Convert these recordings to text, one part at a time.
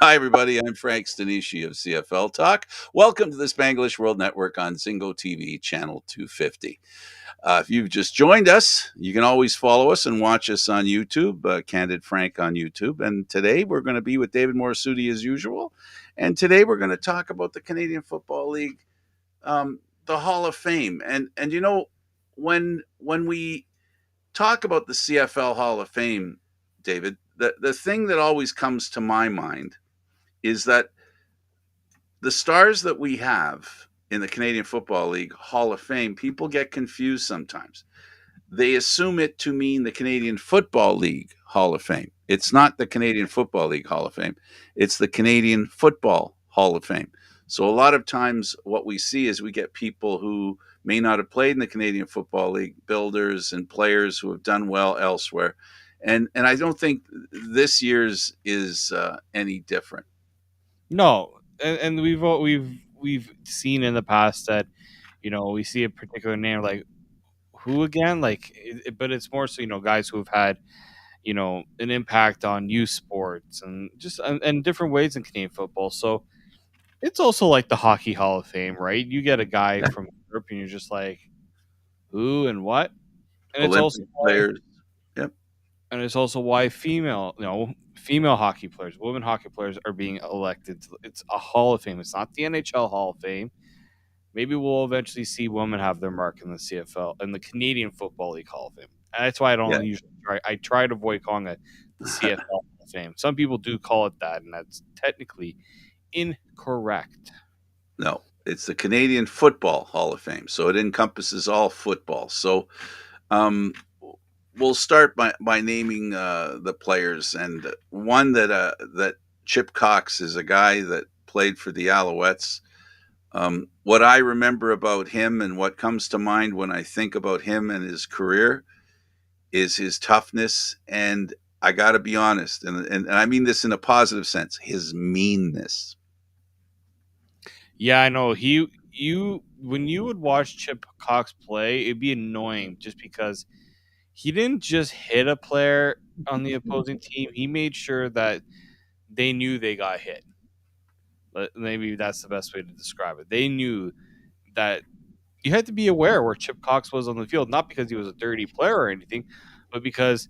Hi, everybody. I'm Frank Stanisci of CFL Talk. Welcome to the Spanglish World Network on Zingo TV, channel 250. If you've just joined us, you can always follow us and watch us on YouTube, Candid Frank on YouTube. And today we're going to be with David Morassutti as usual. And today we're going to talk about the Canadian Football League, the Hall of Fame. And when we talk about the CFL Hall of Fame, David, the thing that always comes to my mind is that the stars that we have in the Canadian Football League Hall of Fame, people get confused sometimes. They assume it to mean the Canadian Football League Hall of Fame. It's not the Canadian Football League Hall of Fame, it's the Canadian Football Hall of Fame. So a lot of times what we see is we get people who may not have played in the Canadian Football League, builders and players who have done well elsewhere. And I don't think this year's is any different. No, and we've seen in the past that we see a particular name like who again, but it's more so guys who have had an impact on youth sports and just and different ways in Canadian football. So it's also like the Hockey Hall of Fame, right? You get a guy Yeah. from Europe and you're just like who and what, and it's also Olympic why players. Yep. female hockey players, women hockey players are being elected. It's a Hall of Fame. It's not the NHL Hall of Fame. Maybe we'll eventually see women have their mark in the CFL and the Canadian Football League Hall of Fame. And that's why I Yeah. don't usually try. I try to avoid calling it the CFL Hall of Fame. Some people do call it that, and that's technically incorrect. No, it's the Canadian Football Hall of Fame. So it encompasses all football. So um, we'll start by naming the players. And one that Chip Cox is a guy that played for the Alouettes. What I remember about him and what comes to mind when I think about him and his career is his toughness. And I got to be honest, and I mean this in a positive sense, his meanness. Yeah, I know. You when you would watch Chip Cox play, it'd be annoying just because he didn't just hit a player on the opposing team. He made sure that they knew they got hit. Maybe that's the best way to describe it. They knew that you had to be aware where Chip Cox was on the field, not because he was a dirty player or anything, but because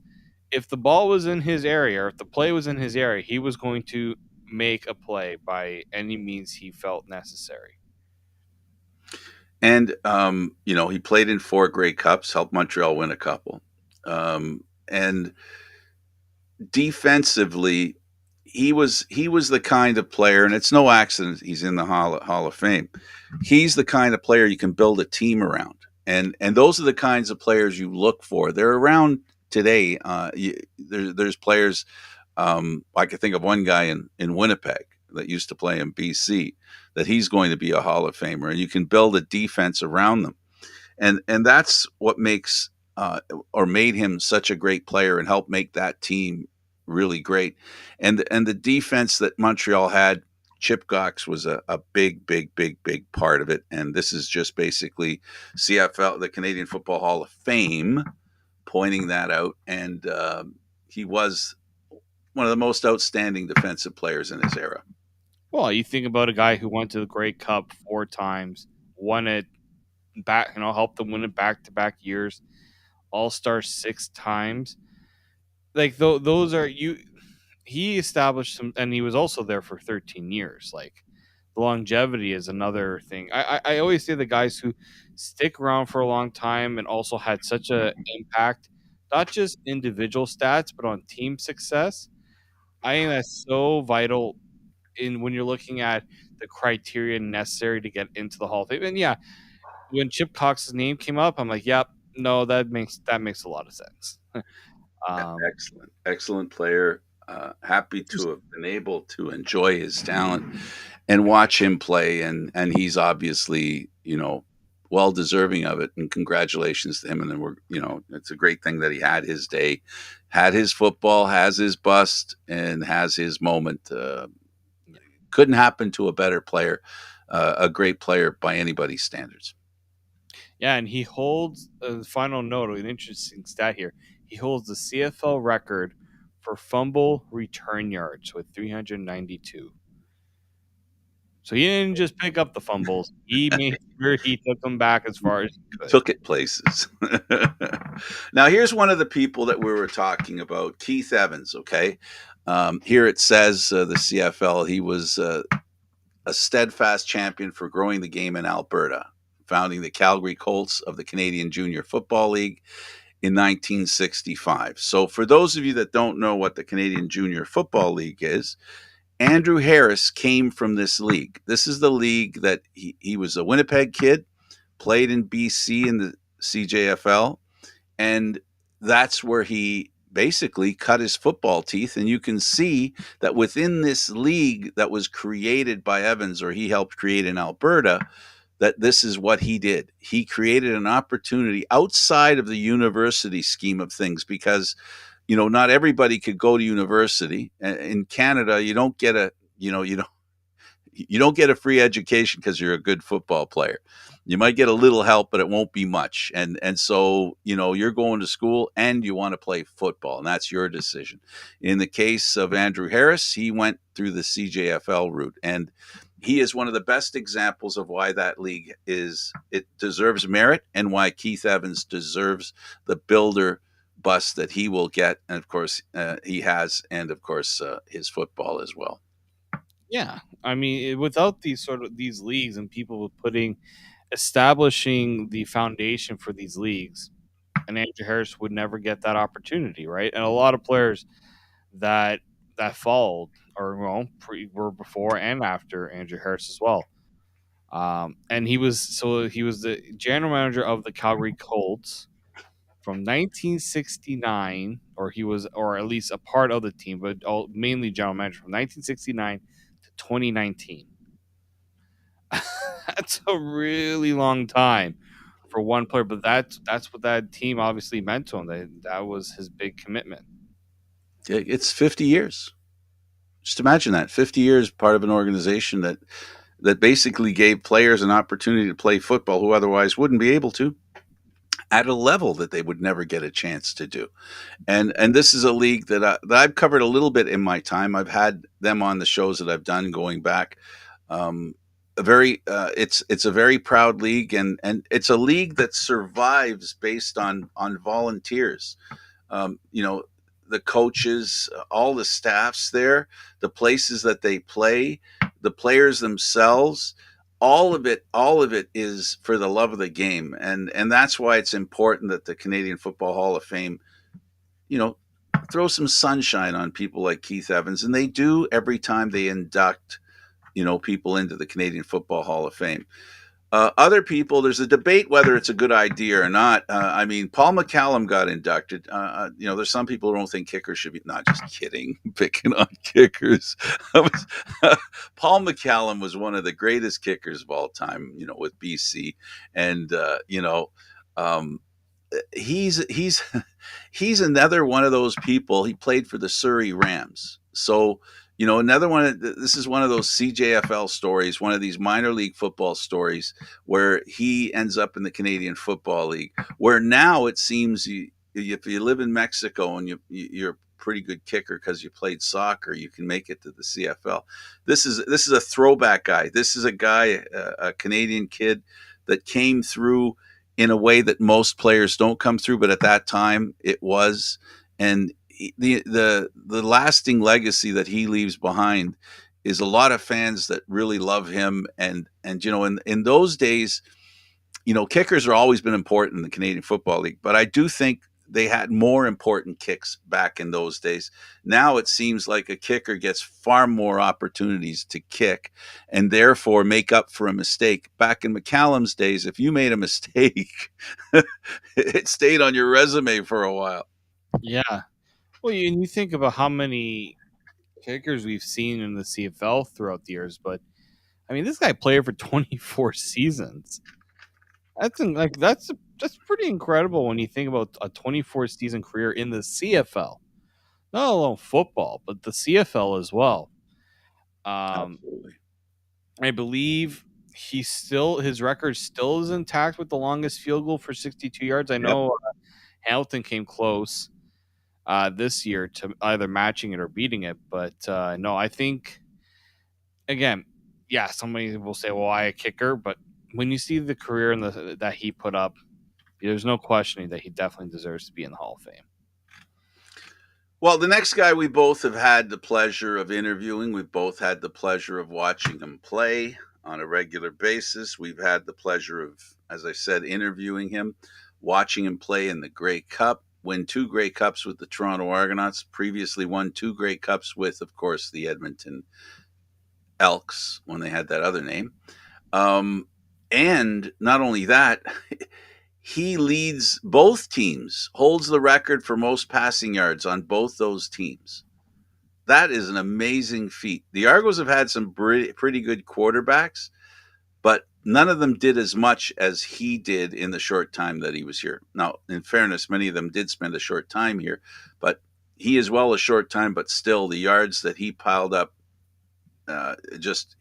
if the ball was in his area or if the play was in his area, he was going to make a play by any means he felt necessary. And he played in four Grey Cups, helped Montreal win a couple. And defensively, he was the kind of player, and it's no accident he's in the Hall of Fame. He's the kind of player you can build a team around, and those are the kinds of players you look for. They're around today. There's players. I could think of one guy in Winnipeg that used to play in BC that he's going to be a Hall of Famer, and you can build a defense around them, and that's what makes or made him such a great player and helped make that team really great. And the defense that Montreal had, Chip Cox was a big, big, big, big part of it. And this is just basically CFL, the Canadian Football Hall of Fame, pointing that out. And he was one of the most outstanding defensive players in his era. Well, you think about a guy who went to the Grey Cup 4 times, won it back, helped them win it back to back years, All Star 6 times. Like those are you. He established some, and he was also there for 13 years. Like the longevity is another thing. I always say the guys who stick around for a long time and also had such a impact, not just individual stats, but on team success. I think that's so vital in when you're looking at the criteria necessary to get into the Hall of Fame. And yeah, when Chip Cox's name came up, I'm like, yep, no, that makes a lot of sense. um, Excellent, excellent player. Happy to have been able to enjoy his talent and watch him play, and he's obviously well deserving of it. And congratulations to him. And then it's a great thing that he had his day, had his football, has his bust, and has his moment. Couldn't happen to a better player, a great player by anybody's standards. Yeah, and he holds a final note, an interesting stat here. He holds the CFL record for fumble return yards with 392. So he didn't just pick up the fumbles; he made sure he took them back as far as he could. Took it places. Now, here's one of the people that we were talking about, Keith Evans. Okay. Here it says the CFL, he was a steadfast champion for growing the game in Alberta, founding the Calgary Colts of the Canadian Junior Football League in 1965. So, for those of you that don't know what the Canadian Junior Football League is, Andrew Harris came from this league. This is the league that he was a Winnipeg kid, played in BC in the CJFL, and that's where he basically cut his football teeth. And you can see that within this league that was created by Evans, or he helped create in Alberta, that this is what he did. He created an opportunity outside of the university scheme of things, because not everybody could go to university. In Canada, you don't get a you don't get a free education because you're a good football player. You might get a little help, but it won't be much. And so, you're going to school and you want to play football, and that's your decision. In the case of Andrew Harris, he went through the CJFL route, and he is one of the best examples of why that league it deserves merit, and why Keith Evans deserves the builder bus that he will get, and of course he has, and of course his football as well. Yeah, I mean, without these leagues and people establishing the foundation for these leagues, and Andrew Harris would never get that opportunity, right? And a lot of players that followed, or were before and after Andrew Harris as well. And he was the general manager of the Calgary Colts from 1969, or at least a part of the team, but mainly general manager from 1969 to 2019. That's a really long time for one player, but that's what that team obviously meant to him. That was his big commitment. It's 50 years. Just imagine that, 50 years part of an organization that basically gave players an opportunity to play football who otherwise wouldn't be able to, at a level that they would never get a chance to do. And this is a league that I've covered a little bit in my time. I've had them on the shows that I've done going back. It's a very proud league, and it's a league that survives based on volunteers. The coaches, all the staffs there, the places that they play, the players themselves, all of it is for the love of the game. And that's why it's important that the Canadian Football Hall of Fame, you know, throw some sunshine on people like Keith Evans. And they do every time they induct, people into the Canadian Football Hall of Fame. Other people, there's a debate whether it's a good idea or not. Paul McCallum got inducted. There's some people who don't think kickers should be. Not just kidding, picking on kickers. Paul McCallum was one of the greatest kickers of all time. With BC, and he's he's another one of those people. He played for the Surrey Rams, so another one. This is one of those CJFL stories, one of these minor league football stories, where he ends up in the Canadian Football League, where now it seems if you live in Mexico and you're a pretty good kicker because you played soccer, you can make it to the CFL. This is a throwback guy. This is a guy, a Canadian kid that came through in a way that most players don't come through, but at that time it was. And the lasting legacy that he leaves behind is a lot of fans that really love him. And in those days, kickers have always been important in the Canadian Football League, but I do think they had more important kicks back in those days. Now it seems like a kicker gets far more opportunities to kick and therefore make up for a mistake. Back in McCallum's days, if you made a mistake, it stayed on your resume for a while. Yeah. Well, you think about how many kickers we've seen in the CFL throughout the years, but this guy played for 24 seasons. That's pretty incredible when you think about a 24 season career in the CFL. Not alone football, but the CFL as well. Absolutely. I believe his record still is intact with the longest field goal for 62 yards. I Yep. know Hamilton came close. this year to either matching it or beating it. But no, I think again, yeah, somebody will say, "Well, why a kicker?" But when you see the career and that he put up, there's no questioning that he definitely deserves to be in the Hall of Fame. Well, the next guy we both have had the pleasure of interviewing, we've both had the pleasure of watching him play on a regular basis. We've had the pleasure of, as I said, interviewing him, watching him play in the Grey Cup, win 2 Grey Cups with the Toronto Argonauts, previously won 2 Grey Cups with, of course, the Edmonton Elks when they had that other name. And not only that, he leads both teams, holds the record for most passing yards on both those teams. That is an amazing feat. The Argos have had some pretty good quarterbacks, but none of them did as much as he did in the short time that he was here. Now, in fairness, many of them did spend a short time here, but he as well a short time, but still the yards that he piled up,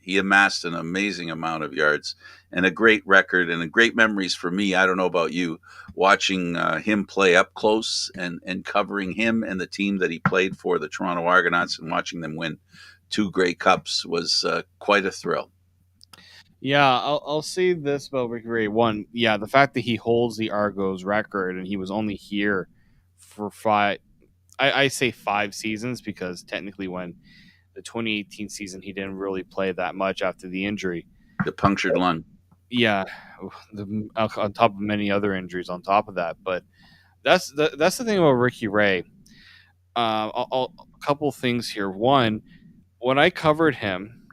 he amassed an amazing amount of yards and a great record and a great memories for me. I don't know about you, watching him play up close and covering him and the team that he played for, the Toronto Argonauts, and watching them win 2 Grey Cups was quite a thrill. Yeah, I'll say this about Ricky Ray. One, yeah, the fact that he holds the Argos record and he was only here for five. I say 5 seasons because technically, when the 2018 season, he didn't really play that much after the injury. The punctured lung. Yeah, on top of many other injuries on top of that. But that's the thing about Ricky Ray. A couple things here. One, when I covered him,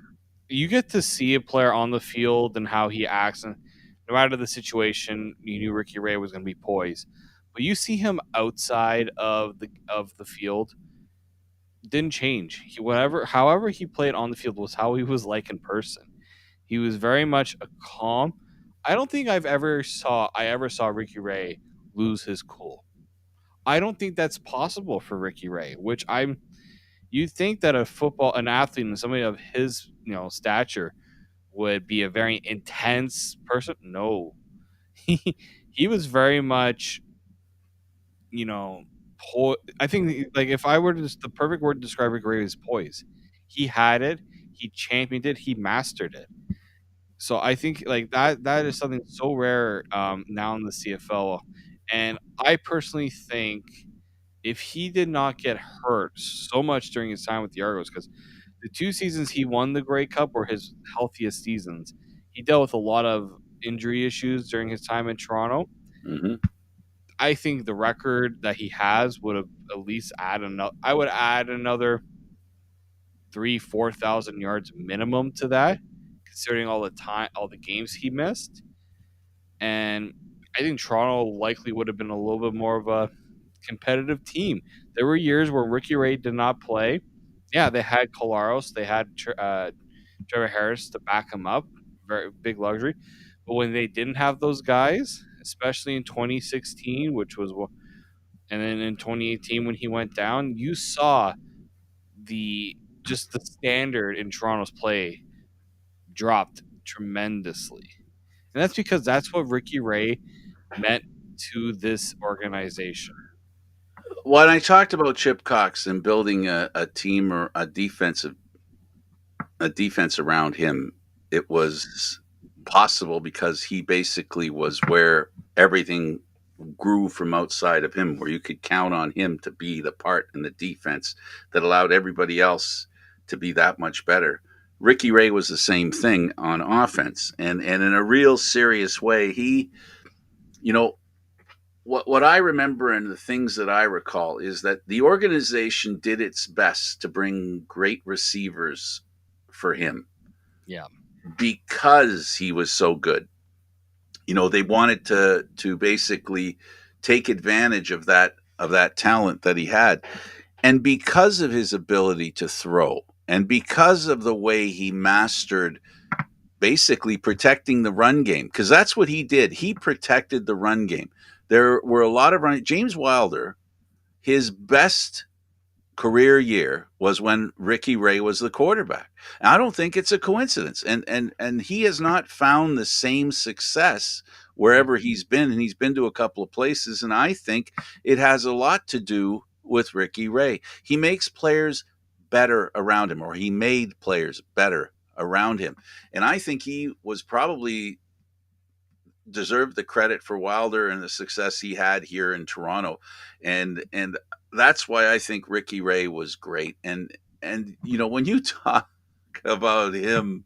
you get to see a player on the field and how he acts, and no matter the situation, you knew Ricky Ray was going to be poised. But you see him outside of the field, didn't change. However he played on the field was how he was like in person. He was very much a calm. I don't think I ever saw Ricky Ray lose his cool. I don't think that's possible for Ricky Ray, which I'm you think that an athlete and somebody of his, stature would be a very intense person. No. He he was very much, you know, I think like if I were to the perfect word to describe Ricky Ray is poise. He had it, he championed it, he mastered it. So I think like that is something so rare now in the CFL, and I personally think if he did not get hurt so much during his time with the Argos, because the 2 seasons he won the Grey Cup were his healthiest seasons. He dealt with a lot of injury issues during his time in Toronto. Mm-hmm. I think the record that he has would have at least I would add another 3,000-4,000 yards minimum to that, considering all the games he missed. And I think Toronto likely would have been a little bit more of a competitive team. There were years where Ricky Ray did not play. Yeah, they had Kolaros, they had Trevor Harris to back him up, very big luxury. But when they didn't have those guys, especially in 2016, and then in 2018 when he went down, you saw the the standard in Toronto's play dropped tremendously. And that's because that's what Ricky Ray meant to this organization. When I talked about Chip Cox and building a team or a defense around him, it was possible because he basically was where everything grew from outside of him, where you could count on him to be the part in the defense that allowed everybody else to be that much better. Ricky Ray was the same thing on offense, and in a real serious way, he, you know, what I remember and the things that I recall is that the organization did its best to bring great receivers for him. Yeah. Because he was so good. They wanted to basically take advantage of that talent that he had. And because of his ability to throw and because of the way he mastered basically protecting the run game, because that's what he did. He protected the run game. There were a lot of James Wilder, his best career year was when Ricky Ray was the quarterback. And I don't think it's a coincidence. And he has not found the same success wherever he's been, and he's been to a couple of places. And I think it has a lot to do with Ricky Ray. He makes players better around him, or he made players better around him. And I think he was probably deserved the credit for Wilder and the success he had here in Toronto. And that's why I think Ricky Ray was great. And you know, when you talk about him,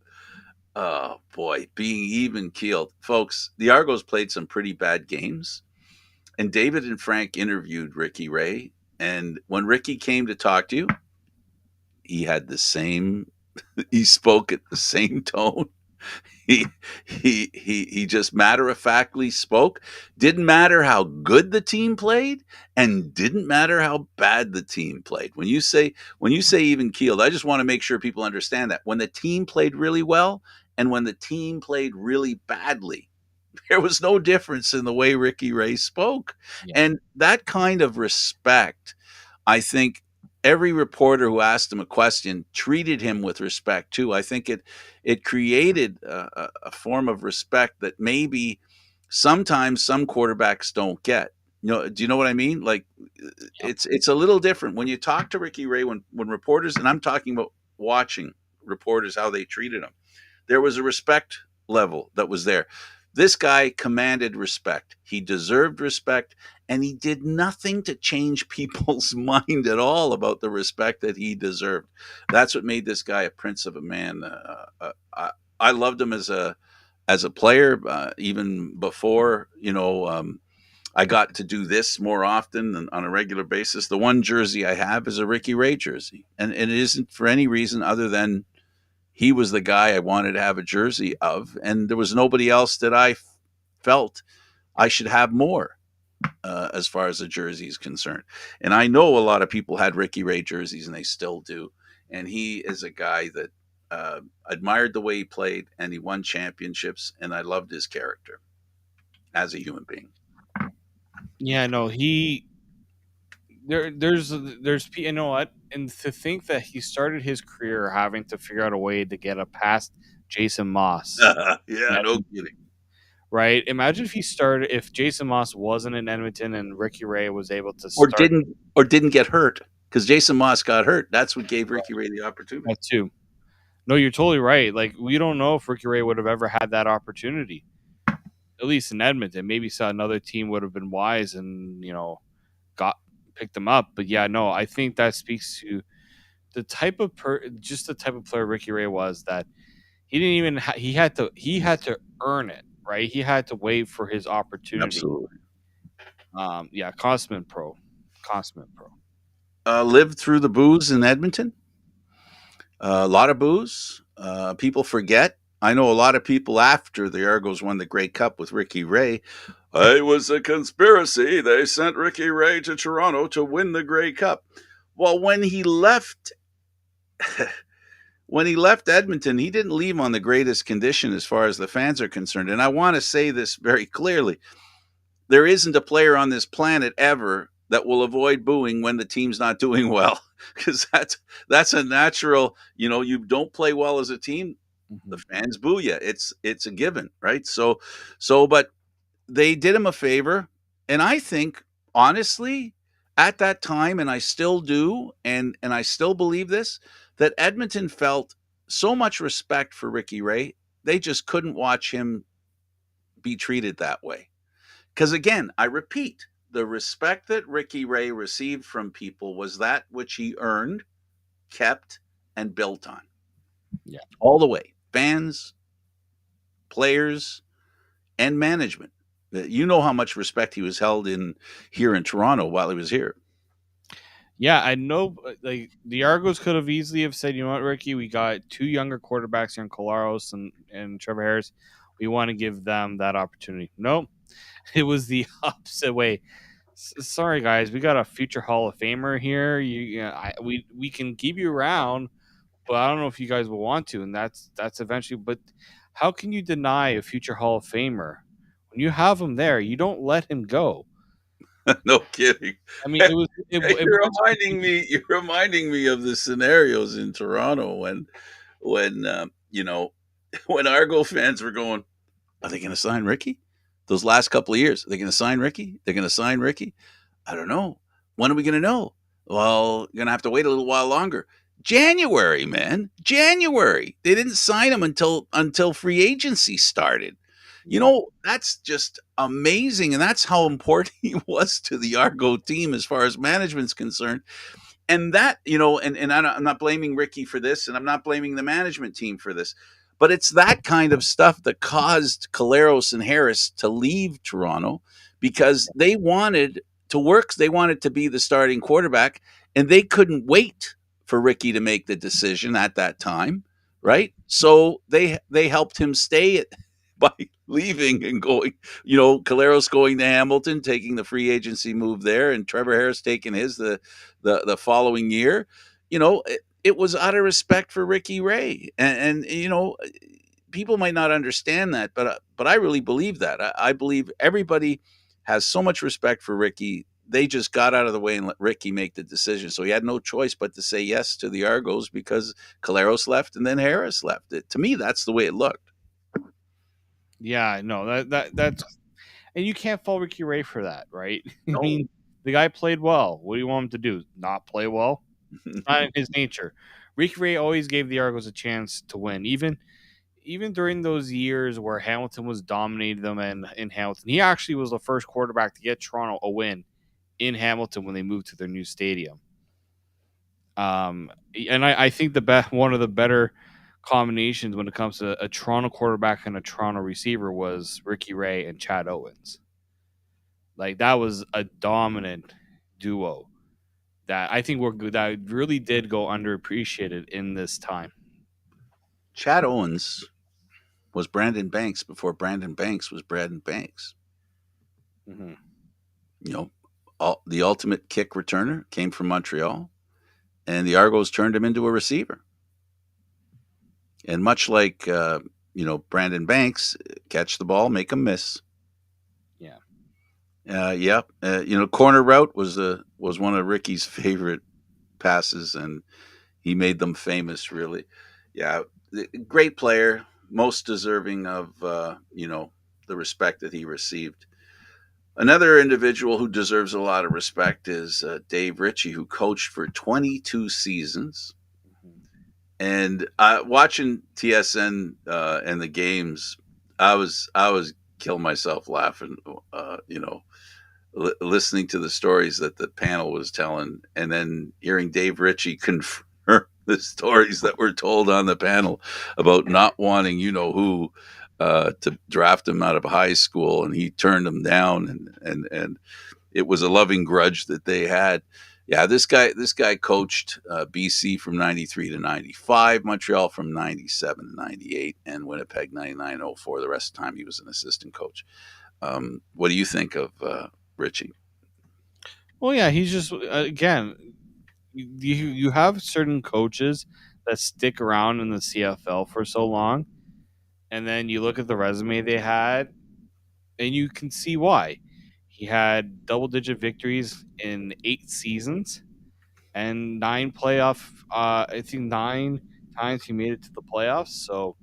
oh boy, being even keeled, folks, the Argos played some pretty bad games. And David and Frank interviewed Ricky Ray. And when Ricky came to talk to you, he had the same, he spoke at the same tone. He just matter of factly spoke. Didn't matter how good the team played, and didn't matter how bad the team played. When you say even keeled, I just want to make sure people understand that when the team played really well and when the team played really badly, there was no difference in the way Ricky Ray spoke. Yeah. And that kind of respect, I think every reporter who asked him a question treated him with respect too. I think it created a form of respect that maybe sometimes some quarterbacks don't get. You know, do you know what I mean? Like Yeah. it's a little different when you talk to Ricky Ray when reporters, and I'm talking about watching reporters how they treated him. There was a respect level that was there. This guy commanded respect. He deserved respect, and he did nothing to change people's mind at all about the respect that he deserved. That's what made this guy a prince of a man. I loved him as a player, even before I got to do this more often and on a regular basis. The one jersey I have is a Ricky Ray jersey, and it isn't for any reason other than he was the guy I wanted to have a jersey of, and there was nobody else that I felt I should have more as far as the jersey is concerned. And I know a lot of people had Ricky Ray jerseys, and they still do. And he is a guy that admired the way he played, and he won championships, and I loved his character as a human being. Yeah, no, there's you know what, and to think that he started his career having to figure out a way to get a past Jason Moss, Yeah, no kidding. right? Imagine if Jason Moss wasn't in Edmonton and Ricky Ray was able to Or start didn't get hurt because Jason Moss got hurt. That's what gave Ricky Ray the opportunity. that too. No, you're totally right. Like we don't know if Ricky Ray would have ever had that opportunity, at least in Edmonton. Maybe another team would have been wise and got picked them up. But yeah, no, I think that speaks to the type of just the type of player Ricky Ray was, that he didn't even he had to earn it, right? He had to wait for his opportunity. Absolutely. Yeah, consummate pro, consummate pro. Lived through the booze in Edmonton. A lot of booze. People forget. I know a lot of people after the Argos won the Grey Cup with Ricky Ray. It was a conspiracy. They sent Ricky Ray to Toronto to win the Grey Cup. Well, when he left Edmonton, he didn't leave on the greatest condition as far as the fans are concerned. And I want to say this very clearly. There isn't a player on this planet ever that will avoid booing when the team's not doing well, because that's a natural. You don't play well as a team, the fans boo you. It's a given, right? But they did him a favor, and I think honestly, at that time, and I still do, and I still believe this, that Edmonton felt so much respect for Ricky Ray, they just couldn't watch him be treated that way. Because again, I repeat, the respect that Ricky Ray received from people was that which he earned, kept, and built on. Yeah. All the way. Fans, players, and management. You know how much respect he was held in here in Toronto while he was here. Yeah, I know. Like the Argos could have easily have said, "You know what, Ricky? We got two younger quarterbacks here in Colaros and Trevor Harris. We want to give them that opportunity." Nope, it was the opposite way. Sorry, guys, we got a future Hall of Famer here. We can keep you around, but I don't know if you guys will want to. And that's eventually. But how can you deny a future Hall of Famer when you have him there? You don't let him go. No kidding. I mean, it was. You're reminding me of the scenarios in Toronto when when Argo fans were going, are they going to sign Ricky? Those last couple of years, are they going to sign Ricky? They're going to sign Ricky. I don't know. When are we going to know? Well, you're gonna have to wait a little while longer. January, man, January. They didn't sign him until free agency started. Yeah. That's just amazing, and that's how important he was to the Argo team as far as management's concerned. And that and I'm not blaming Ricky for this, and I'm not blaming the management team for this, but it's that kind of stuff that caused Caleros and Harris to leave Toronto, because they wanted to work, they wanted to be the starting quarterback, and they couldn't wait for Ricky to make the decision at that time, Mhm. right? So they helped him stay by leaving and going, Caleros going to Hamilton, taking the free agency move there, and Trevor Harris taking his the following year. It was out of respect for Ricky Ray, and people might not understand that, but I really believe that. I believe everybody has so much respect for Ricky. They just got out of the way and let Ricky make the decision. So he had no choice but to say yes to the Argos, because Caleros left and then Harris left. To me, that's the way it looked. Yeah, no, that's and you can't fault Ricky Ray for that, right? I No. mean, the guy played well. What do you want him to do? Not play well? Not in his nature. Ricky Ray always gave the Argos a chance to win, even during those years where Hamilton was dominating them, and in Hamilton, he actually was the first quarterback to get Toronto a win in Hamilton when they moved to their new stadium. And I think one of the better combinations when it comes to a Toronto quarterback and a Toronto receiver was Ricky Ray and Chad Owens. Like that was a dominant duo that I think were good. That really did go underappreciated in this time. Chad Owens was Brandon Banks before Brandon Banks was Brandon Banks. Mm-hmm. You know, the ultimate kick returner came from Montreal, and the Argos turned him into a receiver. And much like Brandon Banks, catch the ball, make him miss. Yeah. Yeah, corner route was one of Ricky's favorite passes, and he made them famous. Really, yeah, great player, most deserving of the respect that he received. Another individual who deserves a lot of respect is Dave Ritchie, who coached for 22 seasons. Mm-hmm. And watching TSN and the games, I was killing myself laughing. Listening to the stories that the panel was telling, and then hearing Dave Ritchie confirm the stories that were told on the panel about not wanting who to draft him out of high school, and he turned him down, and it was a loving grudge that they had. Yeah, this guy coached BC from '93 to '95, Montreal from '97 to '98, and Winnipeg '99-04. The rest of the time he was an assistant coach. What do you think of Richie? Well, yeah, he's just again, you have certain coaches that stick around in the CFL for so long, and then you look at the resume they had, and you can see why. He had double digit victories in 8 seasons and 9 playoff. I think 9 times he made it to the playoffs. So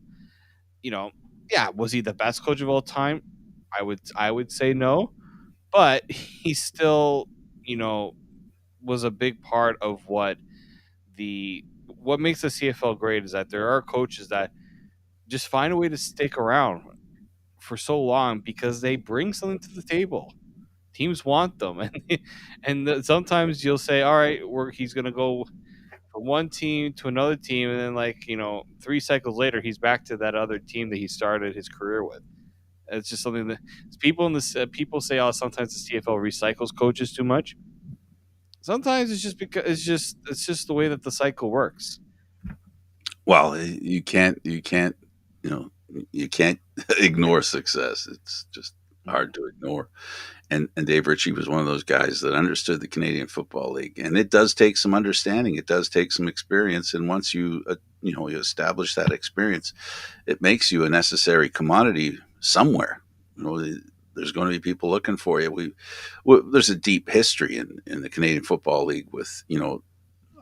you know, yeah, was he the best coach of all time? I would say no, but he still you know was a big part of what makes the CFL great is that there are coaches that just find a way to stick around for so long because they bring something to the table. Teams want them, sometimes you'll say, "All right, he's going to go from one team to another team," and then 3 cycles later, he's back to that other team that he started his career with. It's just something that people say, "Oh, sometimes the CFL recycles coaches too much." Sometimes it's just because it's just the way that the cycle works. Well, you can't you know you can't ignore success. It's just hard to ignore. And Dave Ritchie was one of those guys that understood the Canadian Football League, and it does take some understanding. It does take some experience, and once you establish that experience, it makes you a necessary commodity somewhere. You know, there's going to be people looking for you. There's a deep history in the Canadian Football League with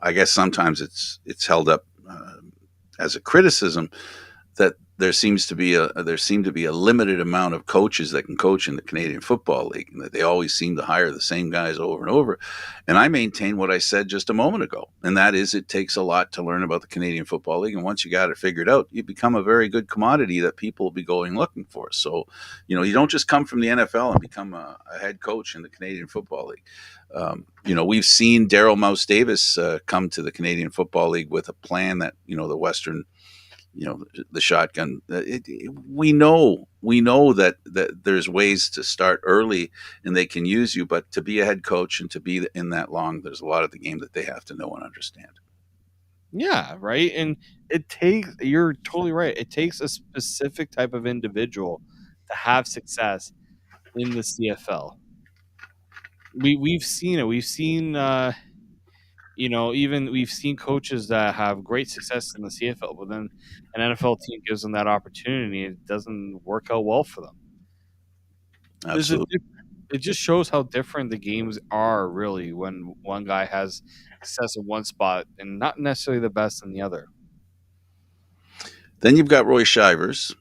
I guess sometimes it's held up as a criticism that there seemed to be a limited amount of coaches that can coach in the Canadian Football League, and that they always seem to hire the same guys over and over. And I maintain what I said just a moment ago, and that is it takes a lot to learn about the Canadian Football League, and once you got it figured out, you become a very good commodity that people will be going looking for. So, you don't just come from the NFL and become a head coach in the Canadian Football League. We've seen Daryl Mouse Davis come to the Canadian Football League with a plan that the Western, the shotgun. We know that there's ways to start early and they can use you, but to be a head coach and to be in that long, there's a lot of the game that they have to know and understand. Yeah, right. And you're totally right. It takes a specific type of individual to have success in the CFL. We've seen it. We've seen even we've seen coaches that have great success in the CFL, but then an NFL team gives them that opportunity, it doesn't work out well for them. There's a Absolutely. It just shows how different the games are really when one guy has success in one spot and not necessarily the best in the other. Then you've got Roy Shivers,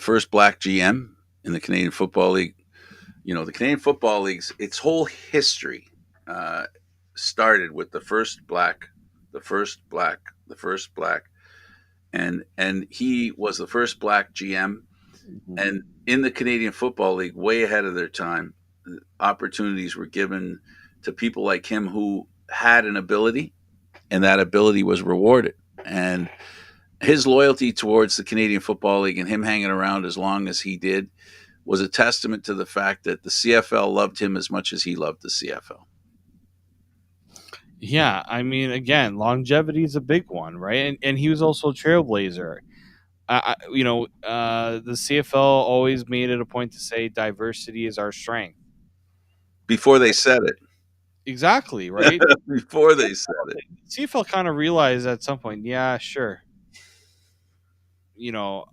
first black GM in the Canadian Football League. The Canadian Football League's its whole history uh, started with the first black, the first black, and he was the first black GM. Mhm. And in the Canadian Football League, way ahead of their time, opportunities were given to people like him who had an ability, and that ability was rewarded. And his loyalty towards the Canadian Football League and him hanging around as long as he did was a testament to the fact that the CFL loved him as much as he loved the CFL. Yeah, I mean, again, longevity is a big one, right? And he was also a trailblazer. The CFL always made it a point to say diversity is our strength. Before they said Exactly, right? it, before they said it. CFL kind of realized at some point, yeah, sure.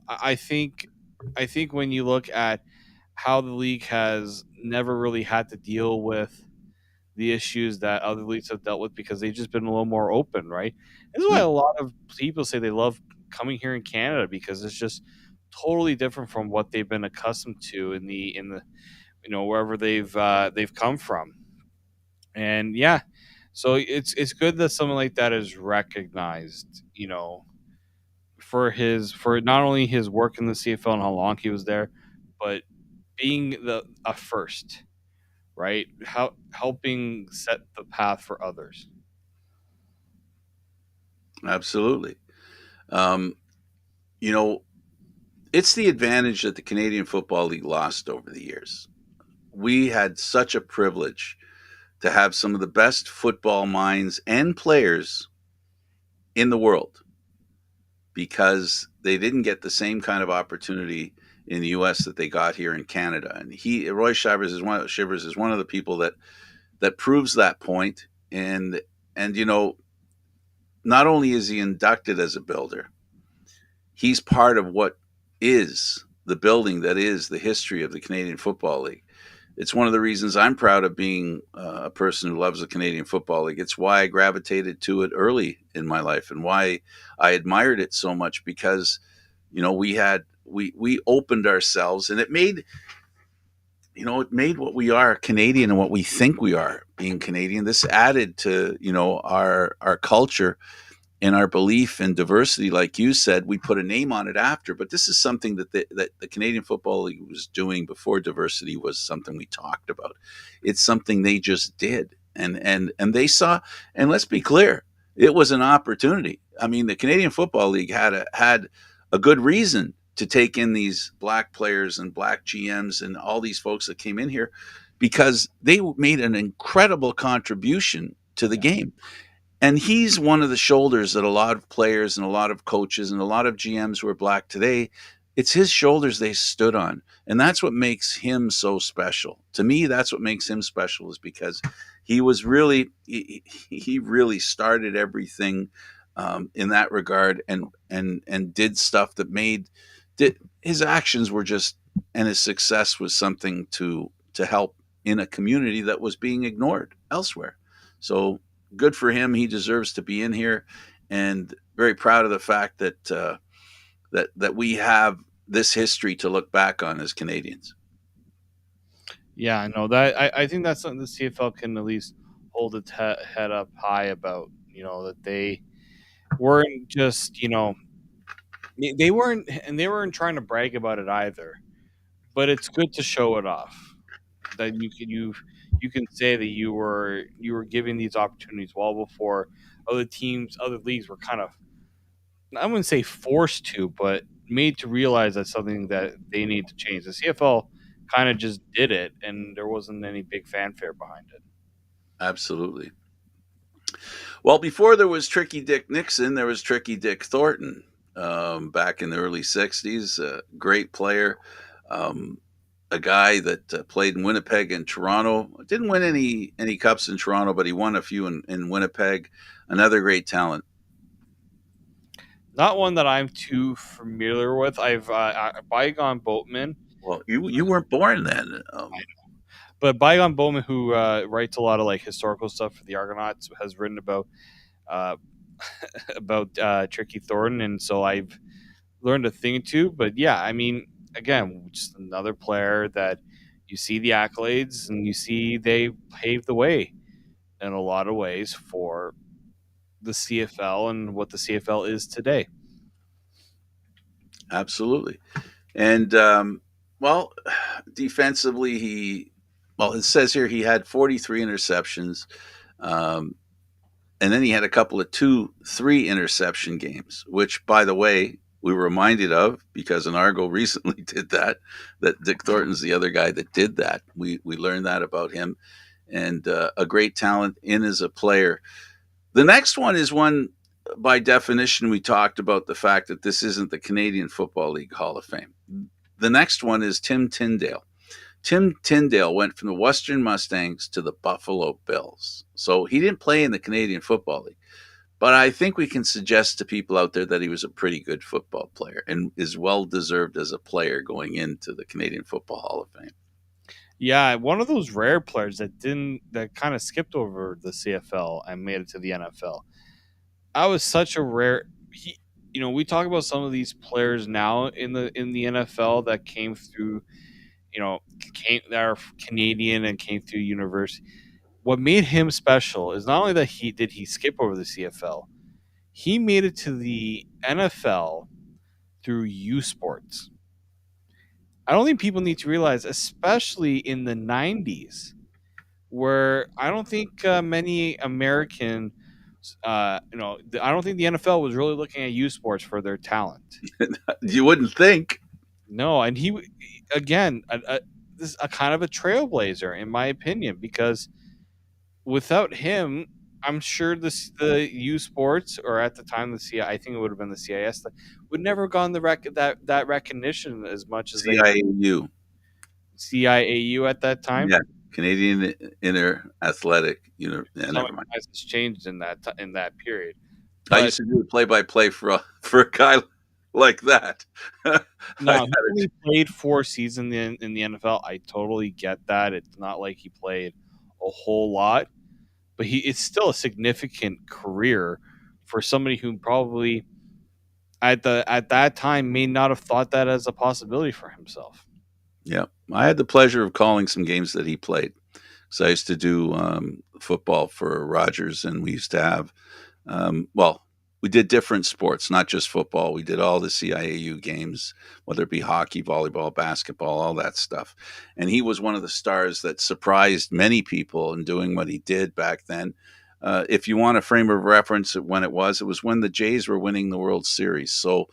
I think when you look at how the league has never really had to deal with the issues that other leagues have dealt with because they've just been a little more open, right? This is why Yeah, a lot of people say they love coming here in Canada because it's just totally different from what they've been accustomed to in the wherever they've come from. And yeah, so it's good that something like that is recognized, for not only his work in the CFL and how long he was there, but being the a first, right? Helping set the path for others. absolutely. Um, you know, it's the advantage that the Canadian Football League lost over the years. We had such a privilege to have some of the best football minds and players in the world because they didn't get the same kind of opportunity in the U.S. that they got here in Canada. And Roy Shivers is one of the people that proves that point. And not only is he inducted as a builder, he's part of what is the building that is the history of the Canadian Football League. It's one of the reasons I'm proud of being a person who loves the Canadian Football League. It's why I gravitated to it early in my life and why I admired it so much because we opened ourselves and it made what we are Canadian and what we think we are being Canadian. This added to our culture in our belief in diversity, like you said. We put a name on it after, but this is something that the Canadian Football League was doing before diversity was something we talked about. It's something they just did, and they saw. And let's be clear, it was an opportunity. I mean, the Canadian Football League had a good reason to take in these black players and black GMs and all these folks that came in here because they made an incredible contribution to the Yeah. game. And he's one of the shoulders that a lot of players and a lot of coaches and a lot of GMs who are black today, it's his shoulders they stood on. And that's what makes him so special. To me, that's what makes him special is because he really started everything in that regard and did stuff that his actions were just, and his success was something to help in a community that was being ignored elsewhere. So good for him. He deserves to be in here, and very proud of the fact that that we have this history to look back on as Canadians. Yeah, I know that. I think that's something the CFL can at least hold its head up high about. That they weren't just they weren't, and they weren't trying to brag about it either. But it's good to show it off that you can say that you were giving these opportunities well before other teams, other leagues were kind of, I wouldn't say forced to, but made to realize that's something that they need to change. The CFL kind of just did it, and there wasn't any big fanfare behind it. Absolutely. Well, before there was Tricky Dick Nixon, there was Tricky Dick Thornton back in the early 60s. Great player. Um, a guy that played in Winnipeg and Toronto. Didn't win any cups in Toronto, but he won a few in Winnipeg. Another great talent. Not one that I'm too familiar with. I've Bygone Boatman, Well, you weren't born then. but Bygone Boatman, who writes a lot of like historical stuff for the Argonauts, has written uh, about Tricky Thornton, and so I've learned a thing or two. But yeah, I mean, again, just another player that you see the accolades and you see they paved the way in a lot of ways for the CFL and what the CFL is today. Absolutely. And well, defensively, it says here he had 43 interceptions. Um, and then he had a couple of 2-3 interception games, which, by the way, we were reminded of because an Argo recently did that. That Dick Thornton's the other guy that did that. We learned that about him, and a great talent in as a player. The next one is one by definition. We talked about the fact that this isn't the Canadian Football League Hall of Fame. The next one is Tim Tyndale. Tim Tyndale went from the Western Mustangs to the Buffalo Bills. So he didn't play in the Canadian Football League. But I think we can suggest to people out there that he was a pretty good football player and is well deserved as a player going into the Canadian Football Hall of Fame. Yeah, one of those rare players that kind of skipped over the CFL and made it to the NFL. I was such a rare. We talk about some of these players now in the NFL that came through, that are Canadian and came through university. What made him special is not only that he skip over the CFL, he made it to the NFL through U Sports. I don't think people need to realize, especially in the '90s, where I don't think many American, I don't think the NFL was really looking at U Sports for their talent. You wouldn't think. No, and again, this is a kind of a trailblazer in my opinion, because without him, I'm sure the U Sports, or at the time the CI, I think it would have been the CIS, that would never have gotten that recognition as much as they CIAU. CIAU at that time. Yeah. Canadian Inter Athletic. Yeah, Some never mind. has changed in that period, I but used to do play by play for a guy like that. I no, had he only played 4 seasons in the NFL. I totally get that. It's not like he played a whole lot, but it's still a significant career for somebody who probably at that time may not have thought that as a possibility for himself. Yeah, I had the pleasure of calling some games that he played. So I used to do football for Rogers, and we used to have, well, we did different sports, not just football. We did all the CIAU games, whether it be hockey, volleyball, basketball, all that stuff. And he was one of the stars that surprised many people in doing what he did back then. If you want a frame of reference of when it was when the Jays were winning the World Series. So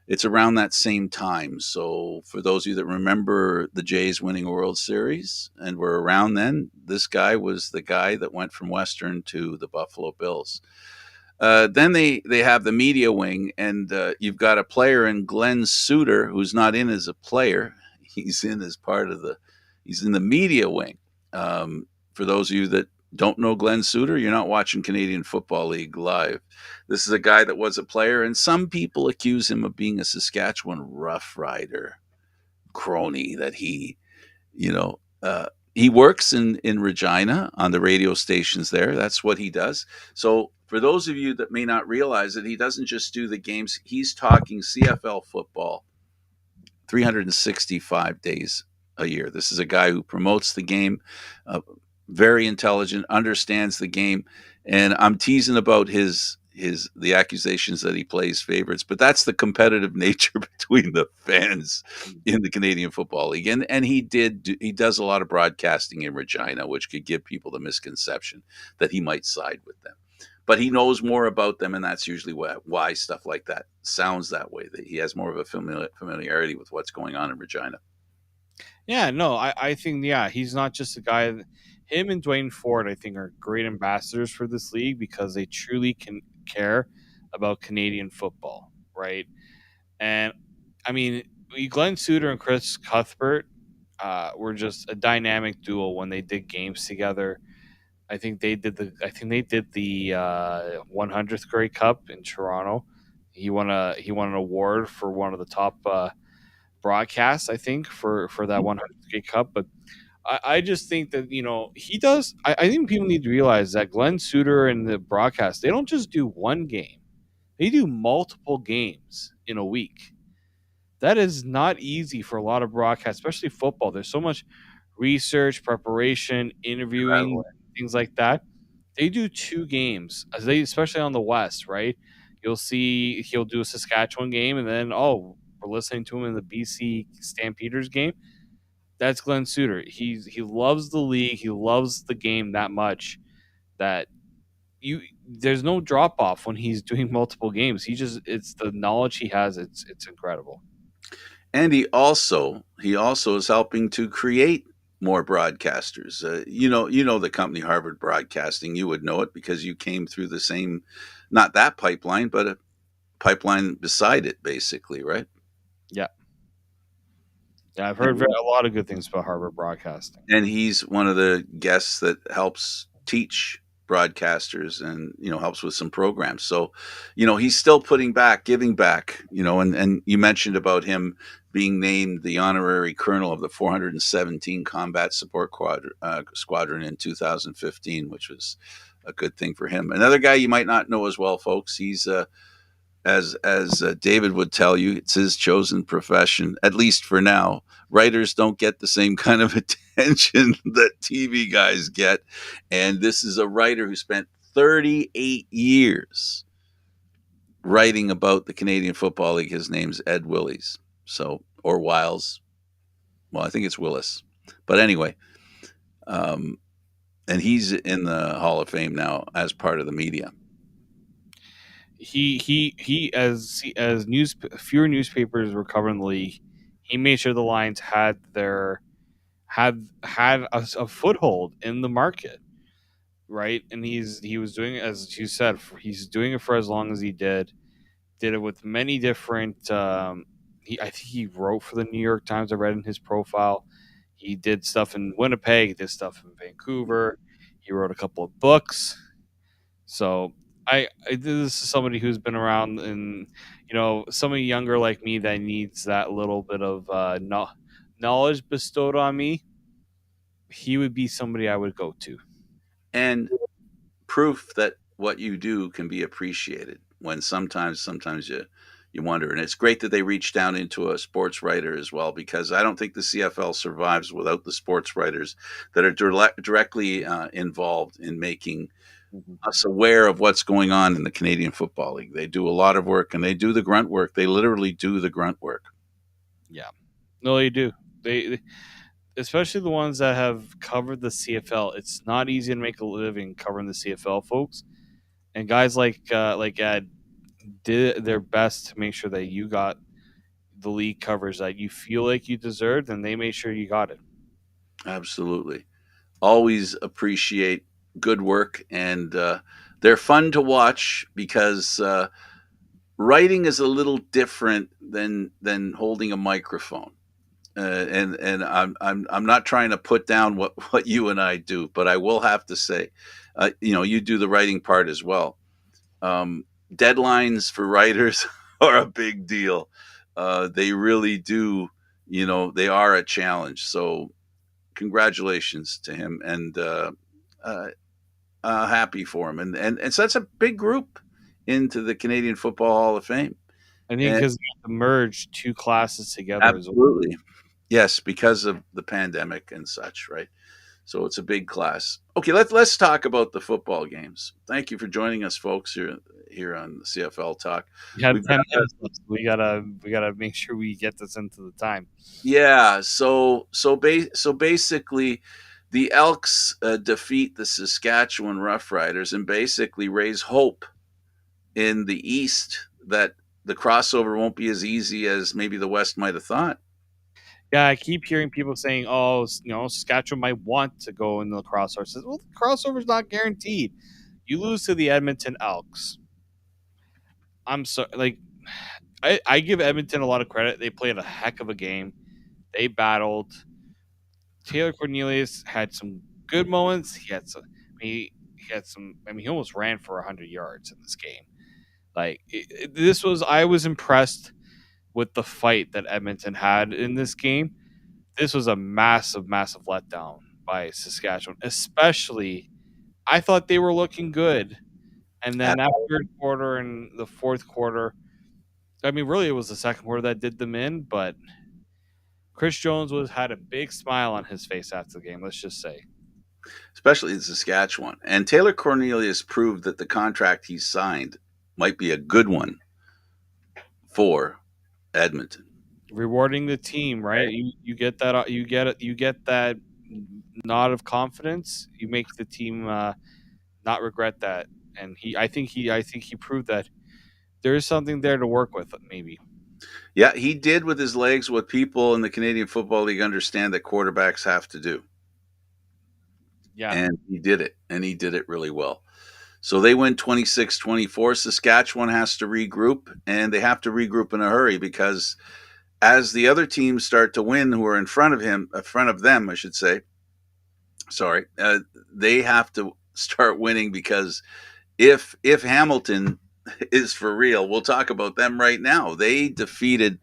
it's around that same time. So for those of you that remember the Jays winning a World Series and were around then, this guy was the guy that went from Western to the Buffalo Bills. Then they have the media wing, and you've got a player in Glenn Suter who's not in as a player. He's in as part of he's in the media wing. For those of you that don't know Glenn Suter, you're not watching Canadian Football League live. This is a guy that was a player, and some people accuse him of being a Saskatchewan Rough Rider crony. That you know, he works in Regina on the radio stations there. That's what he does. So For those of you that may not realize it, he doesn't just do the games, he's talking CFL football 365 days a year. This is a guy who promotes the game, uh, very intelligent, understands the game, and I'm teasing about his the accusations that he plays favorites, but that's the competitive nature between the fans in the Canadian Football League. And he does a lot of broadcasting in Regina, which could give people the misconception that he might side with them. But he knows more about them, and that's usually why stuff like that sounds that way. That he has more of a familiarity with what's going on in Regina. Yeah, no, I think yeah, he's not just a guy. Him and Dwayne Ford, I think, are great ambassadors for this league because they truly can care about Canadian football, right? And I mean, Glenn Suter and Chris Cuthbert were just a dynamic duo when they did games together. I think they did the 100th Grey Cup in Toronto. He won an award for one of the top broadcasts, I think, for that 100th Grey Cup. But I just think that he does. I think people need to realize that Glenn Suter and the broadcast, they don't just do one game; they do multiple games in a week. That is not easy for a lot of broadcasts, especially football. There's so much research, preparation, interviewing, things like that. They do two games, especially on the West, right? You'll see he'll do a Saskatchewan game, and then we're listening to him in the BC Stampeders game. That's Glenn Suter. He loves the league. He loves the game that much that you there's no drop off when he's doing multiple games. It's the knowledge he has. It's incredible. And he also is helping to create more broadcasters. You know the company Harvard Broadcasting. You would know it because you came through the same, not that pipeline, but a pipeline beside it, basically, right? Yeah, yeah. I've heard And a lot of good things about Harvard Broadcasting. and he's one of the guests that helps teach broadcasters and helps with some programs. So he's still putting back, giving back. And you mentioned about him being named the honorary colonel of the 417 combat support squadron in 2015, which was a good thing for him. Another guy you might not know as well, folks. He's as David would tell you, it's his chosen profession, at least for now. Writers don't get the same kind of attention that TV guys get. And this is a writer who spent 38 years writing about the Canadian Football League. His name's Ed Willis. So, or Wiles. Well, I think it's Willis. But anyway, um, and he's in the Hall of Fame now as part of the media. He as fewer newspapers were covering the league, he made sure the Lions had a foothold in the market, right? And he was doing it, as you said, he's doing it for as long as he did it with many different. I think he wrote for the New York Times. I read in his profile. He did stuff in Winnipeg. He did stuff in Vancouver. He wrote a couple of books. So this is somebody who's been around, and somebody younger like me that needs that little bit of knowledge bestowed on me. He would be somebody I would go to. And proof that what you do can be appreciated when sometimes you wonder. And it's great that they reach down into a sports writer as well, because I don't think the CFL survives without the sports writers that are directly involved in making us aware of what's going on in the Canadian Football League. They do a lot of work, and they do the grunt work. They literally do the grunt work. Yeah, no, they do. They especially the ones that have covered the CFL. It's not easy to make a living covering the CFL, folks. And guys like Ed did their best to make sure that you got the league covers that you feel like you deserved, and they made sure you got it. Absolutely. Always appreciate good work, and they're fun to watch because writing is a little different than holding a microphone. And I'm not trying to put down what you and I do, but I will have to say, you do the writing part as well. Um, Deadlines for writers are a big deal. They really do. They are a challenge. So congratulations to him. And happy for him, and so that's a big group into the Canadian Football Hall of Fame. I think And because they have to merge two classes together as well. absolutely, yes, because of the pandemic and such, right? So it's a big class. Okay, let's talk about the football games. Thank you for joining us, folks, here on the CFL Talk. We have We've 10 minutes left. So we gotta make sure we get this into the time. yeah. So basically, the Elks defeat the Saskatchewan Roughriders and basically raise hope in the East that the crossover won't be as easy as maybe the West might have thought. Yeah, I keep hearing people saying, "Oh, Saskatchewan might want to go in the crossover." I says, well, the crossover's not guaranteed. You lose to the Edmonton Elks. I'm so like, I give Edmonton a lot of credit. They played a heck of a game. They battled. Taylor Cornelius had some good moments. He had some. I mean, he almost ran for 100 yards in this game. Like this was, I was impressed with the fight that Edmonton had in this game. This was a massive, massive letdown by Saskatchewan. Especially, I thought they were looking good, and then that third quarter and the fourth quarter. I mean, really, it was the second quarter that did them in. But Chris Jones was had a big smile on his face after the game. Let's just say. Especially in Saskatchewan. And Taylor Cornelius proved that the contract he signed might be a good one for Edmonton. Rewarding the team, right? You get that you get that nod of confidence. You make the team not regret that, and I think he proved that there is something there to work with. Maybe, Yeah, he did with his legs what people in the Canadian Football League understand that quarterbacks have to do. yeah. And he did it, and he did it really well. So they win 26-24. Saskatchewan has to regroup, and they have to regroup in a hurry because as the other teams start to win who are in front of them, I should say, sorry, they have to start winning because if Hamilton is for real, we'll talk about them right now. They defeated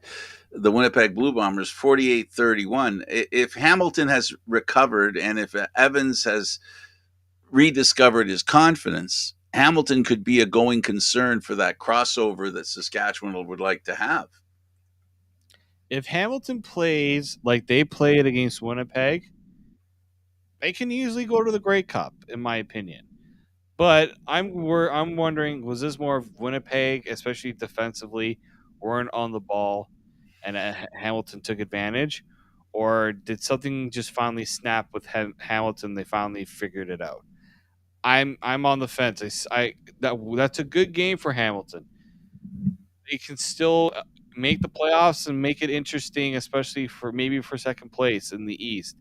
the Winnipeg Blue Bombers 48-31. If Hamilton has recovered and if Evans has rediscovered his confidence, Hamilton could be a going concern for that crossover that Saskatchewan would like to have. If Hamilton plays like they played against Winnipeg, they can easily go to the Grey Cup, in my opinion. But I'm wondering, was this more of Winnipeg, especially defensively, weren't on the ball, and Hamilton took advantage, or did something just finally snap with Hamilton? They finally figured it out. I'm on the fence. That's a good game for Hamilton. They can still make the playoffs and make it interesting, especially for maybe for second place in the East.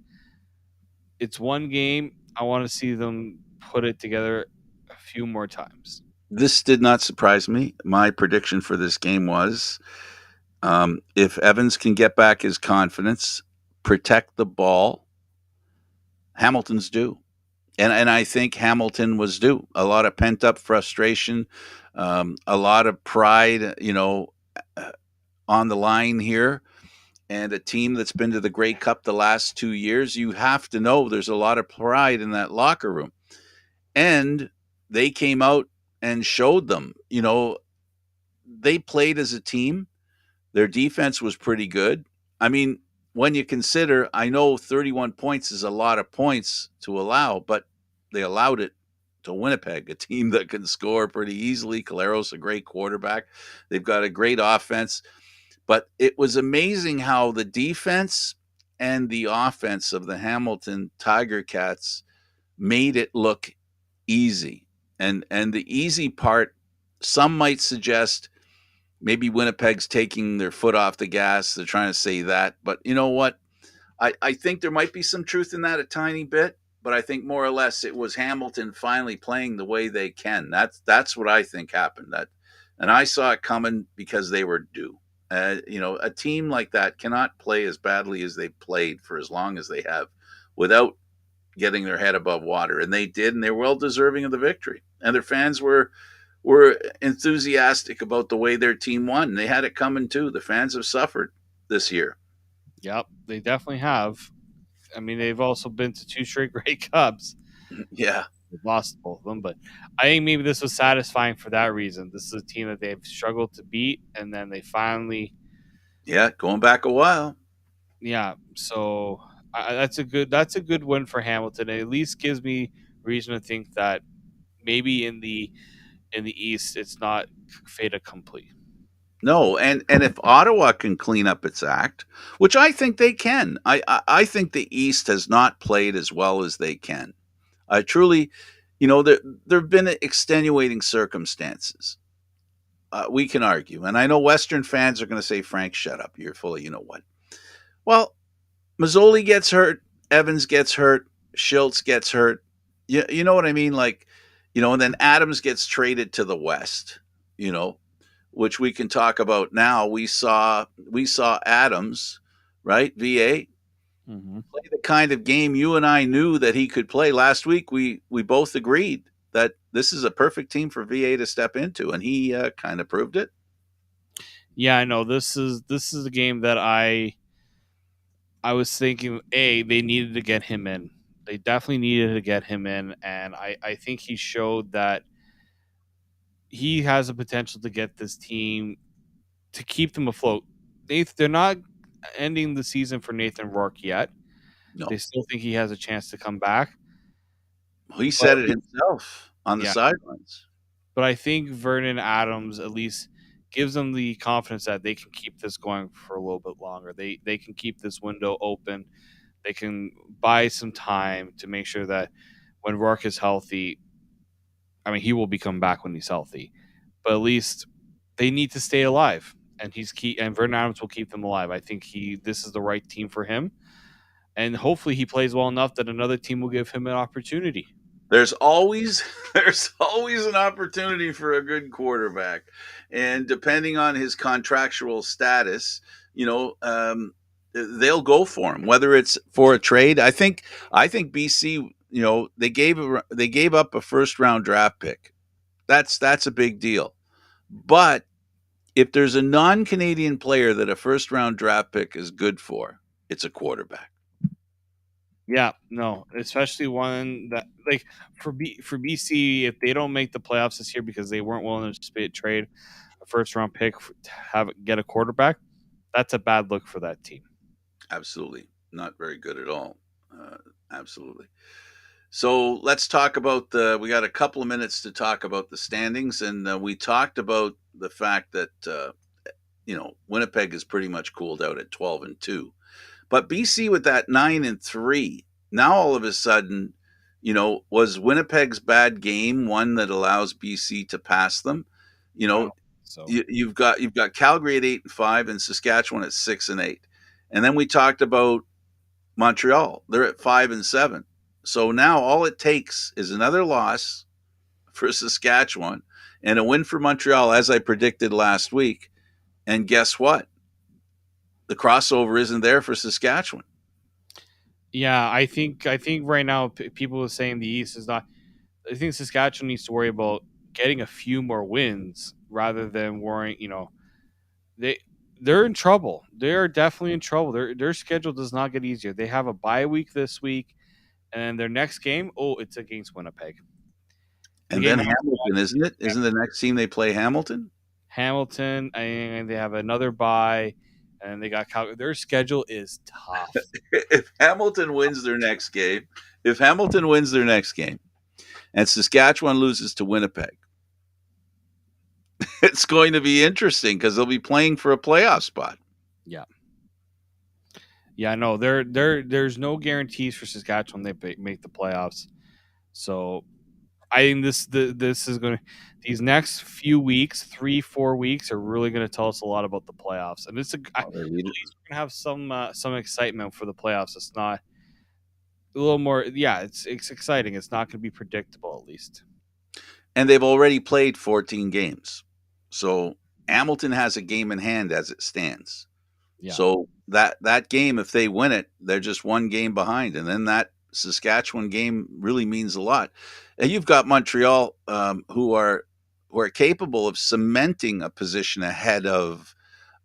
It's one game. I want to see them put it together a few more times. This did not surprise me. My prediction for this game was if Evans can get back his confidence, protect the ball, Hamilton's due. And I think Hamilton was due. A lot of pent up frustration, a lot of pride, uh, on the line here. And a team that's been to the Grey Cup the last 2 years, you have to know there's a lot of pride in that locker room. And they came out and showed them, they played as a team. Their defense was pretty good. I mean, when you consider, I know 31 points is a lot of points to allow, but they allowed it to Winnipeg, a team that can score pretty easily. Caleros, a great quarterback. They've got a great offense. But it was amazing how the defense and the offense of the Hamilton Tiger Cats made it look easy. And the easy part, some might suggest maybe Winnipeg's taking their foot off the gas. They're trying to say that. But you know what? I think there might be some truth in that a tiny bit, but I think more or less it was Hamilton finally playing the way they can. That's what I think happened. And I saw it coming because they were due. A team like that cannot play as badly as they played for as long as they have without getting their head above water, and they did, and they're well deserving of the victory. And their fans were enthusiastic about the way their team won. They had it coming too. The fans have suffered this year. Yep, they definitely have. I mean, they've also been to two straight Grey Cups. Yeah. They lost both of them, but I think maybe this was satisfying for that reason. This is a team that they've struggled to beat, and then they finally, Yeah, going back a while. yeah. So that's a good win for Hamilton. It at least gives me reason to think that maybe in the East it's not fait accompli. No, and if Ottawa can clean up its act, which I think they can, I think the East has not played as well as they can. I truly, there have been extenuating circumstances. We can argue, and I know Western fans are going to say, "Frank, shut up. You're full of you know what." Well, Mazzoli gets hurt, Evans gets hurt, Schultz gets hurt. You know what I mean? Like, and then Adams gets traded to the West. You know, which we can talk about now. We saw Adams, right? VA Mm-hmm. play the kind of game you and I knew that he could play last week. We both agreed that this is a perfect team for VA to step into, and he kind of proved it. Yeah, I know this is a game that I was thinking, they needed to get him in. They definitely needed to get him in, and I think he showed that he has the potential to get this team to keep them afloat. They're not ending the season for Nathan Rourke yet. They No, still think he has a chance to come back, he but said it himself on the yeah, sidelines. but I think Vernon Adams at least gives them the confidence that they can keep this going for a little bit longer. They can keep this window open. They can buy some time to make sure that when Rourke is healthy, I mean, he will be coming back when he's healthy, but at least they need to stay alive. And Vernon Adams will keep them alive. I think this is the right team for him, and hopefully he plays well enough that another team will give him an opportunity. There's always there's always an opportunity for a good quarterback, and depending on his contractual status, they'll go for him. Whether it's for a trade, I think BC, they gave up a first round draft pick. That's a big deal. But if there's a non Canadian player that a first round draft pick is good for, it's a quarterback. Yeah, no, especially one that like for BC, if they don't make the playoffs this year because they weren't willing to trade a first round pick to get a quarterback, that's a bad look for that team. Absolutely not very good at all. Uh, Absolutely. So let's talk about we got a couple of minutes to talk about the standings, and we talked about the fact that Winnipeg is pretty much cooled out at 12-2, but BC with that 9-3. Now all of a sudden, was Winnipeg's bad game one that allows BC to pass them? You I know, don't think so. you've got Calgary at 8-5 and Saskatchewan at 6-8, and then we talked about Montreal. They're at 5-7. So now all it takes is another loss for Saskatchewan and a win for Montreal, as I predicted last week. And guess what? The crossover isn't there for Saskatchewan. Yeah, I think right now people are saying the East is not. I think Saskatchewan needs to worry about getting a few more wins rather than worrying. They they're in trouble. They are definitely in trouble. Their schedule does not get easier. They have a bye week this week, and their next game, it's against Winnipeg. The And game then after Hamilton, isn't it? Isn't the next team they play Hamilton? Hamilton, and they have another bye, and they got Calgary. Their schedule is tough. If Hamilton wins their next game, if Hamilton wins their next game and Saskatchewan loses to Winnipeg, it's going to be interesting because they'll be playing for a playoff spot. Yeah. Yeah, no, there's no guarantees for Saskatchewan they make the playoffs. So I think this is going to these next few weeks, 3-4 weeks, are really going to tell us a lot about the playoffs, and at Oh, least we're going to have some excitement for the playoffs. It's not a little more, yeah, it's exciting. It's not going to be predictable at least. and they've already played 14 games. So Hamilton has a game in hand as it stands. Yeah, So that game, if they win it, they're just one game behind, and then that Saskatchewan game really means a lot. And you've got Montreal, who are capable of cementing a position ahead of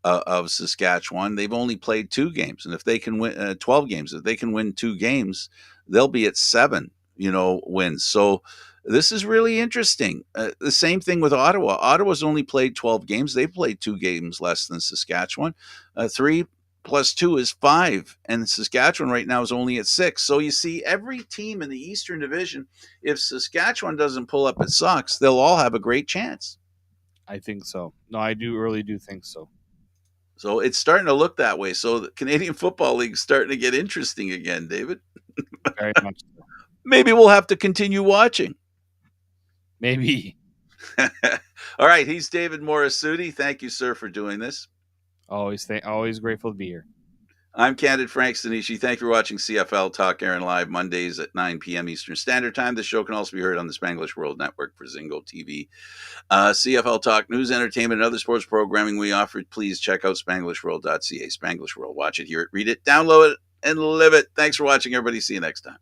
Saskatchewan. They've only played 2 games, and if they can win 12 games, if they can win 2 games, they'll be at 7. wins. So this is really interesting. The same thing with Ottawa. Ottawa's only played 12 games. They've played 2 games less than Saskatchewan. 3 + 2 is 5, and Saskatchewan right now is only at 6. So you see, every team in the Eastern Division, if Saskatchewan doesn't pull up its socks, they'll all have a great chance. I think so. No, I do really do think so. So it's starting to look that way. So the Canadian Football League's starting to get interesting again, David. Very much so. Maybe we'll have to continue watching. Maybe. All right, he's David Morassutti. Thank you, sir, for doing this. Always grateful to be here. I'm Candid Frank Stanisci. Thank you for watching CFL Talk Aaron Live Mondays at 9 p.m. Eastern Standard Time. The show can also be heard on the Spanglish World Network for Zingo TV. CFL Talk, news, entertainment, and other sports programming we offer. Please check out SpanglishWorld.ca. Spanglish World. Watch it, hear it, read it, download it, and live it. Thanks for watching, everybody. See you next time.